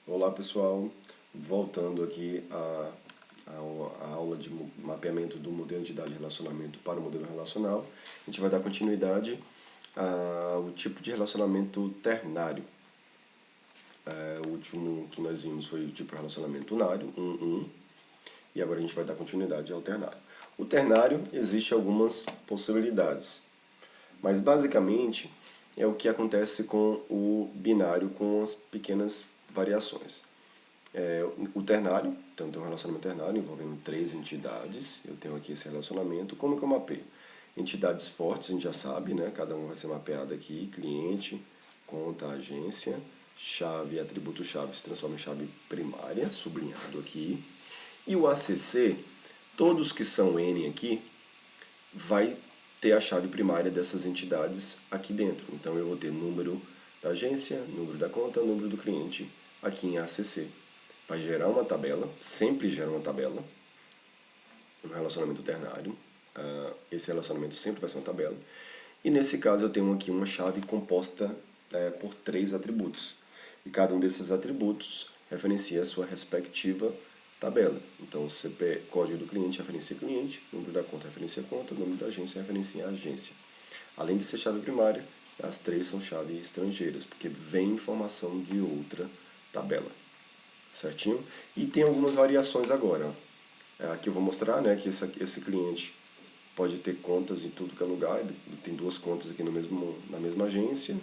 Olá pessoal, voltando aqui a aula de mapeamento do modelo de entidade de relacionamento para o modelo relacional, a gente vai dar continuidade ao tipo de relacionamento ternário. O último que nós vimos foi o tipo de relacionamento unário, 1-1, e agora a gente vai dar continuidade ao ternário. O ternário existe algumas possibilidades, mas basicamente é o que acontece com o binário com as pequenas variações. O ternário, então tem um relacionamento ternário envolvendo 3 entidades, eu tenho aqui esse relacionamento, como que eu mapeio? Entidades fortes, a gente já sabe, né? Cada um vai ser mapeado aqui, cliente, conta, agência, chave, atributo-chave se transforma em chave primária, sublinhado aqui. E o ACC, todos que são N aqui, vai ter a chave primária dessas entidades aqui dentro. Então eu vou ter número da agência, número da conta, número do cliente aqui em ACC. Vai gerar uma tabela, sempre gera uma tabela, no relacionamento ternário. Esse relacionamento sempre vai ser uma tabela. E nesse caso eu tenho aqui uma chave composta por 3 atributos. E cada um desses atributos referencia a sua respectiva tabela. Então o código do cliente referencia cliente, número da conta referencia conta, número da agência referencia agência. Além de ser chave primária, as 3 são chaves estrangeiras, porque vem informação de outra tabela. Certinho? E tem algumas variações agora. Aqui eu vou mostrar, né, que esse cliente pode ter contas em tudo que é lugar. Ele tem 2 contas aqui na mesma agência,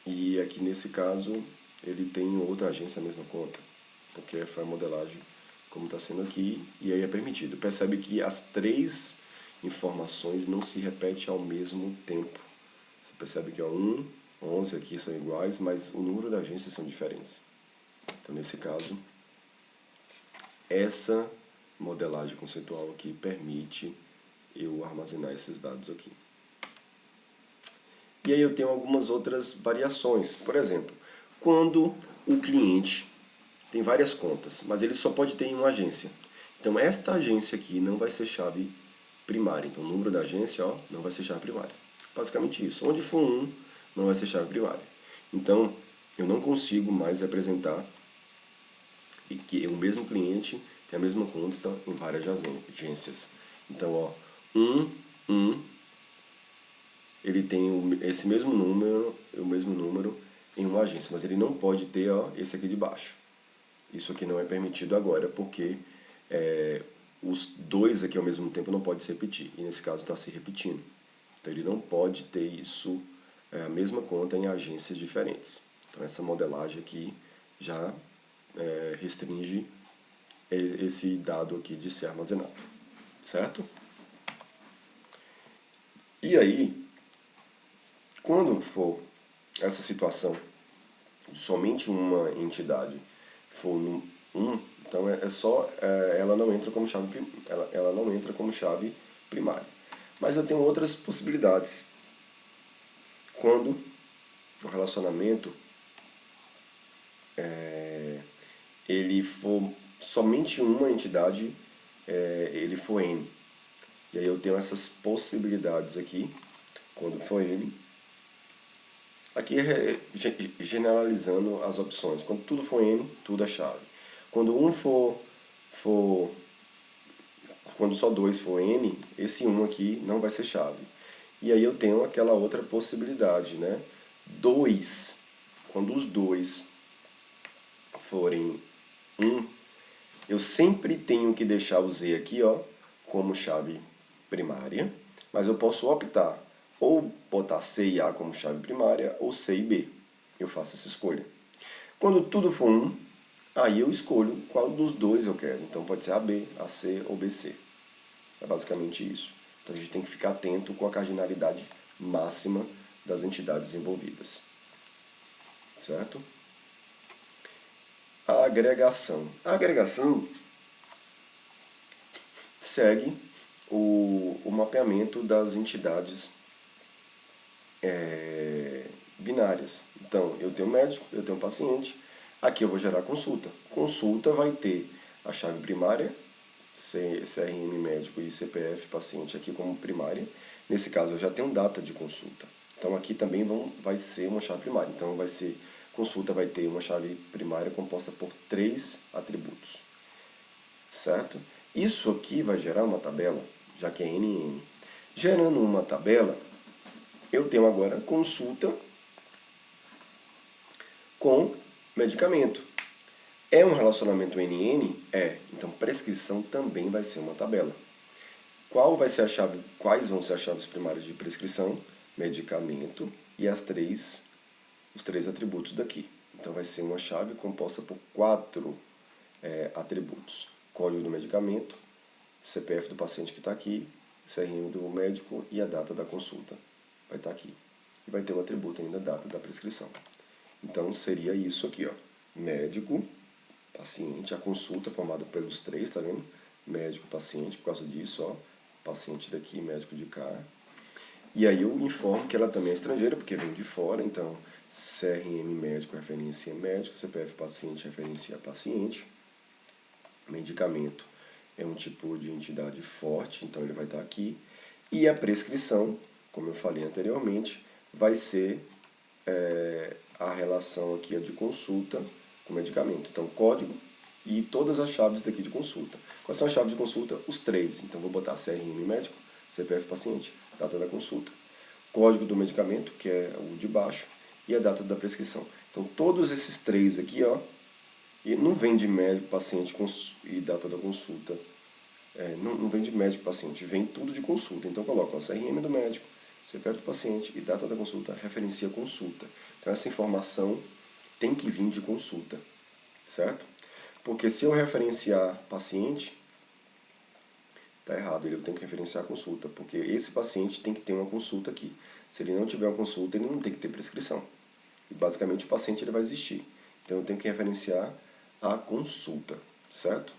e aqui nesse caso ele tem outra agência a mesma conta, porque foi a modelagem como está sendo aqui, e aí é permitido. Percebe que as 3 informações não se repetem ao mesmo tempo. Você percebe que 1, 11 aqui são iguais, mas o número da agência são diferentes. Então, nesse caso, essa modelagem conceitual aqui permite eu armazenar esses dados aqui. E aí eu tenho algumas outras variações. Por exemplo, quando o cliente tem várias contas, mas ele só pode ter em uma agência. Então, esta agência aqui não vai ser chave primária. Então, o número da agência não vai ser chave primária. Basicamente isso. Onde for 1, não vai ser chave primária. Então, eu não consigo mais representar e que o mesmo cliente tem a mesma conta em várias agências. Então, 1, ele tem esse mesmo número, o mesmo número em uma agência, mas ele não pode ter esse aqui de baixo. Isso aqui não é permitido agora, porque os 2 aqui ao mesmo tempo não podem se repetir, e nesse caso está se repetindo. Então ele não pode ter isso, a mesma conta em agências diferentes. Então essa modelagem aqui já restringe esse dado aqui de ser armazenado, certo? E aí, quando for essa situação de somente uma entidade for 1, então ela não entra como chave, ela não entra como chave primária. Mas eu tenho outras possibilidades. Quando o relacionamento ele for somente uma entidade, ele for N. E aí eu tenho essas possibilidades aqui, quando for N. Aqui generalizando as opções. Quando tudo for N, tudo é chave. Quando quando só 2 for N, esse 1 aqui não vai ser chave. E aí eu tenho aquela outra possibilidade, né? 2. Quando os 2 forem 1, eu sempre tenho que deixar o Z aqui, como chave primária, mas eu posso optar ou botar C e A como chave primária, ou C e B. Eu faço essa escolha. Quando tudo for 1, aí eu escolho qual dos 2 eu quero. Então pode ser AB, AC ou BC. É basicamente isso. Então a gente tem que ficar atento com a cardinalidade máxima das entidades envolvidas. Certo? A agregação. A agregação segue o mapeamento das entidades binárias. Então, eu tenho médico, eu tenho paciente, aqui eu vou gerar consulta. Consulta vai ter a chave primária, CRM médico e CPF paciente aqui como primária. Nesse caso, eu já tenho data de consulta. Então, aqui também vai ser uma chave primária. Então, vai ser Consulta vai ter uma chave primária composta por 3 atributos, certo? Isso aqui vai gerar uma tabela, já que é NN. Gerando uma tabela, eu tenho agora consulta com medicamento. É um relacionamento NN? É. Então, prescrição também vai ser uma tabela. Quais vão ser as chaves primárias de prescrição? Medicamento e os 3 atributos daqui. Então, vai ser uma chave composta por 4 atributos. Código do medicamento, CPF do paciente que está aqui, CRM do médico e a data da consulta. Vai estar aqui. E vai ter o atributo ainda, a data da prescrição. Então, seria isso aqui, ó. Médico, paciente, a consulta formada pelos 3, tá vendo? Médico, paciente, por causa disso, ó. Paciente daqui, médico de cá. E aí eu informo que ela também é estrangeira, porque vem de fora, então CRM médico referencia médico, CPF paciente referencia paciente. Medicamento é um tipo de entidade forte, então ele vai estar aqui. E a prescrição, como eu falei anteriormente, vai ser a relação aqui de consulta com medicamento. Então, código e todas as chaves daqui de consulta. Quais são as chaves de consulta? Os 3. Então, vou botar CRM médico, CPF paciente, data da consulta. Código do medicamento, que é o de baixo, e a data da prescrição. Então, todos esses 3 aqui, ó, e não vem de médico, paciente e data da consulta. Não vem de médico, paciente, vem tudo de consulta. Então, coloca o CRM do médico, CPF do paciente e data da consulta, referencia a consulta. Então, essa informação tem que vir de consulta, certo? Porque se eu referenciar paciente, está errado, ele tem que referenciar a consulta, porque esse paciente tem que ter uma consulta aqui. Se ele não tiver uma consulta, ele não tem que ter prescrição. E basicamente o paciente ele vai existir. Então eu tenho que referenciar a consulta, certo?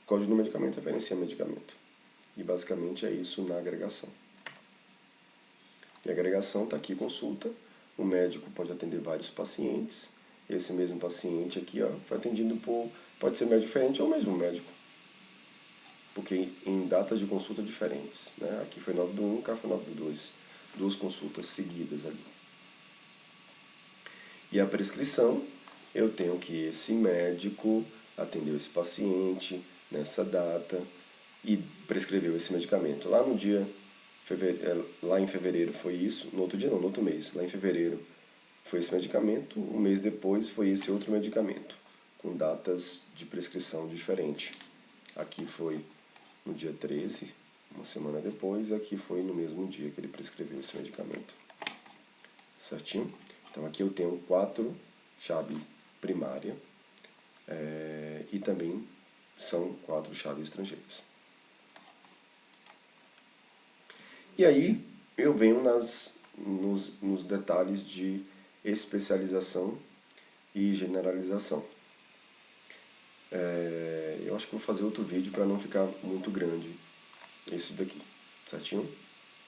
Código do medicamento referencia medicamento. E basicamente é isso na agregação. E a agregação está aqui, consulta. O médico pode atender vários pacientes. Esse mesmo paciente aqui, ó, foi atendido pode ser médico diferente ou o mesmo médico. Porque em datas de consulta diferentes. Né? Aqui foi 9/1, cá foi 9/2. 2 consultas seguidas ali. E a prescrição, eu tenho que esse médico atendeu esse paciente nessa data e prescreveu esse medicamento. Lá no dia, lá em fevereiro foi isso, no outro dia não, no outro mês, lá em fevereiro foi esse medicamento, um mês depois foi esse outro medicamento, com datas de prescrição diferentes. Aqui foi no dia 13, uma semana depois, aqui foi no mesmo dia que ele prescreveu esse medicamento. Certinho? Então aqui eu tenho 4 chaves primárias e também são 4 chaves estrangeiras. E aí eu venho nos detalhes de especialização e generalização. Eu acho que vou fazer outro vídeo para não ficar muito grande esse daqui, certinho?